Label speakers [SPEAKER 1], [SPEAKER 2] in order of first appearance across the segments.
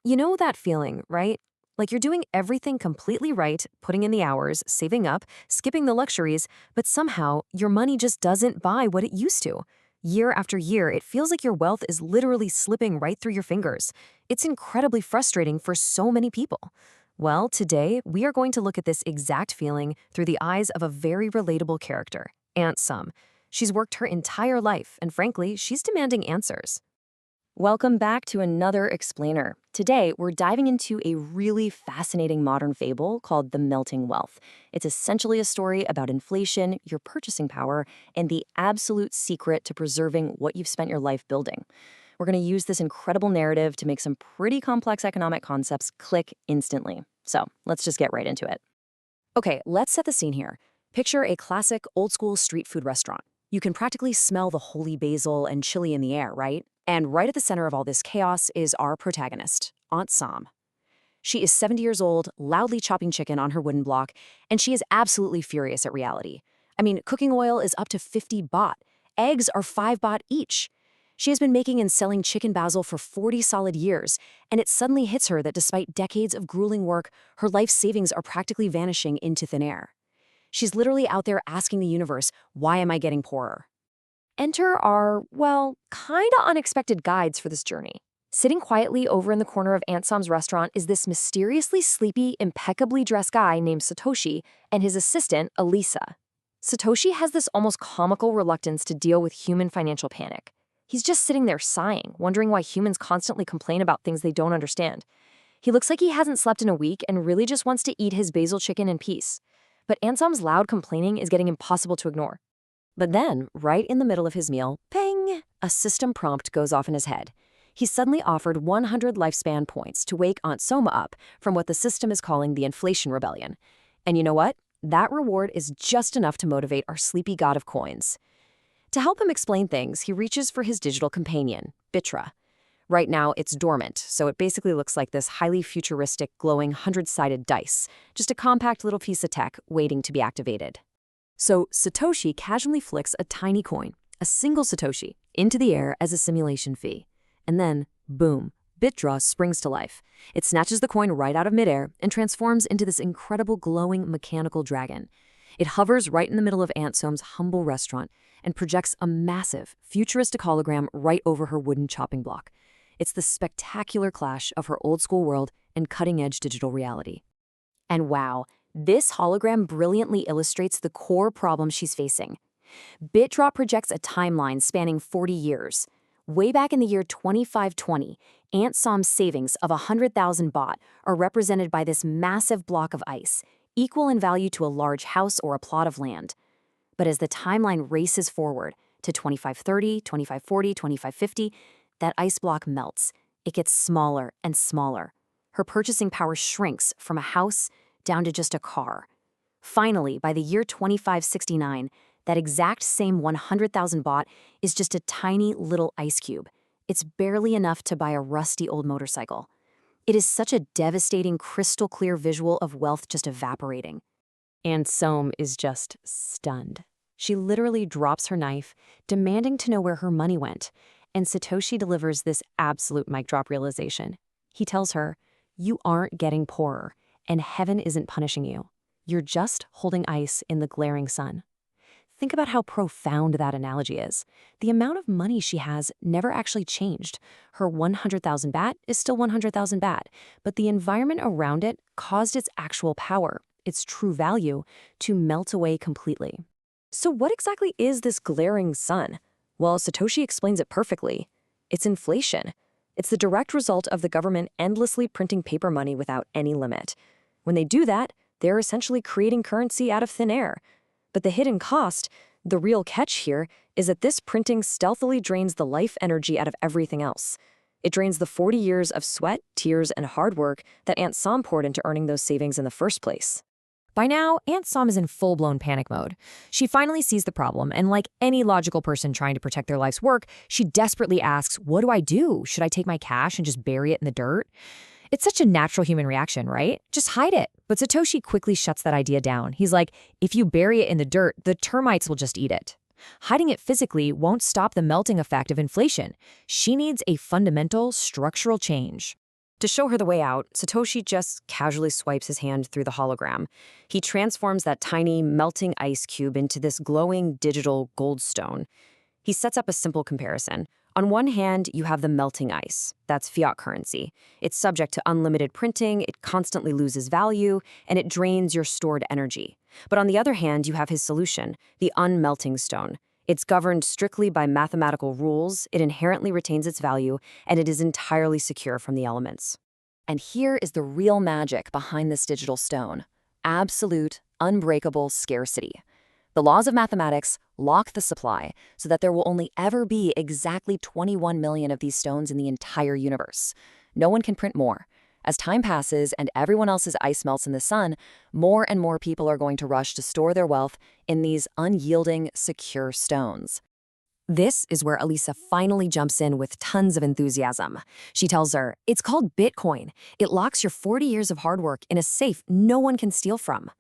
[SPEAKER 1] You know that feeling, right? Like you're doing everything completely right, putting in the hours, saving up, skipping the luxuries, but somehow your money just doesn't buy what it used to. Year after year, it feels like your wealth is literally slipping right through your fingers. It's incredibly frustrating for so many people. Well, today, we are going to look at this exact feeling through the eyes of a very relatable character, Aunt Som. She's worked her entire life, and frankly, she's demanding answers. Welcome back to another explainer. Today, we're diving into a really fascinating modern fable called The Melting Wealth. It's essentially a story about inflation, your purchasing power, and the absolute secret to preserving what you've spent your life building. We're going to use this incredible narrative to make some pretty complex economic concepts click instantly. So let's just get right into it. Okay, let's set the scene here. Picture a classic old-school street food restaurant. You can practically smell the holy basil and chili in the air, right? And right at the center of all this chaos is our protagonist, Aunt Som. She is 70 years old, loudly chopping chicken on her wooden block, and she is absolutely furious at reality. I mean, cooking oil is up to 50 baht. Eggs are 5 baht each. She has been making and selling chicken basil for 40 solid years, and it suddenly hits her that despite decades of grueling work, her life savings are practically vanishing into thin air. She's literally out there asking the universe, why am I getting poorer? Enter our, well, kinda unexpected guides for this journey. Sitting quietly over in the corner of Aunt Som's restaurant is this mysteriously sleepy, impeccably dressed guy named Satoshi and his assistant, Elisa. Satoshi has this almost comical reluctance to deal with human financial panic. He's just sitting there sighing, wondering why humans constantly complain about things they don't understand. He looks like he hasn't slept in a week and really just wants to eat his basil chicken in peace. But Aunt Som's loud complaining is getting impossible to ignore. But then, right in the middle of his meal, ping, a system prompt goes off in his head. He's suddenly offered 100 lifespan points to wake Aunt Soma up from what the system is calling the inflation rebellion. And you know what? That reward is just enough to motivate our sleepy god of coins. To help him explain things, he reaches for his digital companion, BitDra. Right now, it's dormant, so it basically looks like this highly futuristic, glowing 100-sided dice, just a compact little piece of tech waiting to be activated. So Satoshi casually flicks a tiny coin, a single Satoshi, into the air as a simulation fee. And then, boom, BitDra springs to life. It snatches the coin right out of midair and transforms into this incredible glowing mechanical dragon. It hovers right in the middle of Aunt Som's humble restaurant and projects a massive, futuristic hologram right over her wooden chopping block. It's the spectacular clash of her old-school world and cutting-edge digital reality. And wow, this hologram brilliantly illustrates the core problem she's facing. BitDra projects a timeline spanning 40 years. Way back in the year 2520, Aunt Som's savings of 100,000 baht are represented by this massive block of ice, equal in value to a large house or a plot of land. But as the timeline races forward to 2530, 2540, 2550, that ice block melts. It gets smaller and smaller. Her purchasing power shrinks from a house down to just a car. Finally, by the year 2569, that exact same 100,000 baht is just a tiny little ice cube. It's barely enough to buy a rusty old motorcycle. It is such a devastating, crystal-clear visual of wealth just evaporating. Aunt Som is just stunned. She literally drops her knife, demanding to know where her money went, and Satoshi delivers this absolute mic drop realization. He tells her, "You aren't getting poorer, and heaven isn't punishing you. You're just holding ice in the glaring sun." Think about how profound that analogy is. The amount of money she has never actually changed. Her 100,000 baht is still 100,000 baht, but the environment around it caused its actual power, its true value, to melt away completely. So what exactly is this glaring sun? Well, Satoshi explains it perfectly. It's inflation. It's the direct result of the government endlessly printing paper money without any limit. When they do that, they're essentially creating currency out of thin air. But the hidden cost, the real catch here, is that this printing stealthily drains the life energy out of everything else. It drains the 40 years of sweat, tears, and hard work that Aunt Som poured into earning those savings in the first place. By now, Aunt Som is in full-blown panic mode. She finally sees the problem, and like any logical person trying to protect their life's work, she desperately asks, what do I do? Should I take my cash and just bury it in the dirt? It's such a natural human reaction, right? Just hide it. But Satoshi quickly shuts that idea down. He's like, if you bury it in the dirt, the termites will just eat it. Hiding it physically won't stop the melting effect of inflation. She needs a fundamental structural change. To show her the way out, Satoshi just casually swipes his hand through the hologram. He transforms that tiny, melting ice cube into this glowing digital gold stone. He sets up a simple comparison. On one hand, you have the melting ice. That's fiat currency. It's subject to unlimited printing, it constantly loses value, and it drains your stored energy. But on the other hand, you have his solution, the unmelting stone. It's governed strictly by mathematical rules, it inherently retains its value, and it is entirely secure from the elements.
[SPEAKER 2] And here is the real magic behind this digital stone: absolute, unbreakable scarcity. The laws of mathematics lock the supply so that there will only ever be exactly 21 million of these stones in the entire universe. No one can print more. As time passes and everyone else's ice melts in the sun, more and more people are going to rush to store their wealth in these unyielding, secure stones.
[SPEAKER 1] This is where Elisa finally jumps in with tons of enthusiasm. She tells her, it's called Bitcoin. It locks your 40 years of hard work in a safe no one can steal from.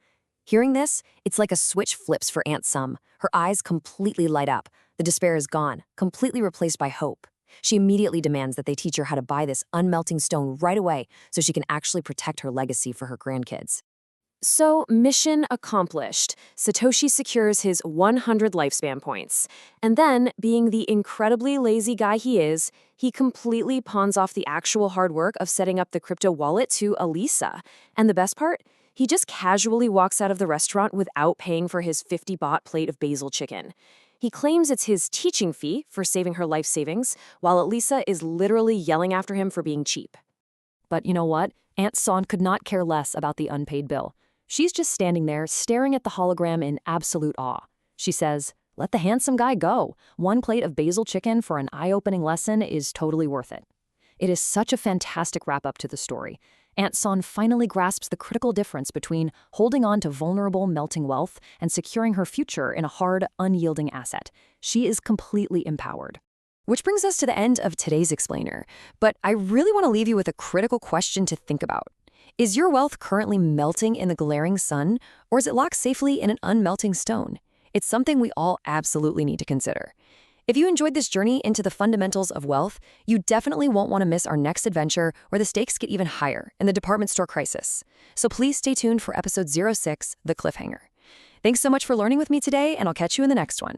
[SPEAKER 1] Hearing this, it's like a switch flips for Aunt Som. Her eyes completely light up. The despair is gone, completely replaced by hope. She immediately demands that they teach her how to buy this unmelting stone right away so she can actually protect her legacy for her grandkids. So, mission accomplished. Satoshi secures his 100 lifespan points. And then, being the incredibly lazy guy he is, he completely pawns off the actual hard work of setting up the crypto wallet to Elisa. And the best part? He just casually walks out of the restaurant without paying for his 50-baht plate of basil chicken. He claims it's his teaching fee for saving her life savings, while Elisa is literally yelling after him for being cheap.
[SPEAKER 2] But you know what? Aunt Som could not care less about the unpaid bill. She's just standing there staring at the hologram in absolute awe. She says, "Let the handsome guy go. One plate of basil chicken for an eye-opening lesson is totally worth it." It is such a fantastic wrap-up to the story. Aunt Som finally grasps the critical difference between holding on to vulnerable, melting wealth and securing her future in a hard, unyielding asset. She is completely empowered. Which brings us to the end of today's explainer. But I really want to leave you with a critical question to think about. Is your wealth currently melting in the glaring sun, or is it locked safely in an unmelting stone? It's something we all absolutely need to consider. If you enjoyed this journey into the fundamentals of wealth, you definitely won't want to miss our next adventure where the stakes get even higher in the department store crisis. So please stay tuned for episode 06, The Cliffhanger. Thanks so much for learning with me today, and I'll catch you in the next one.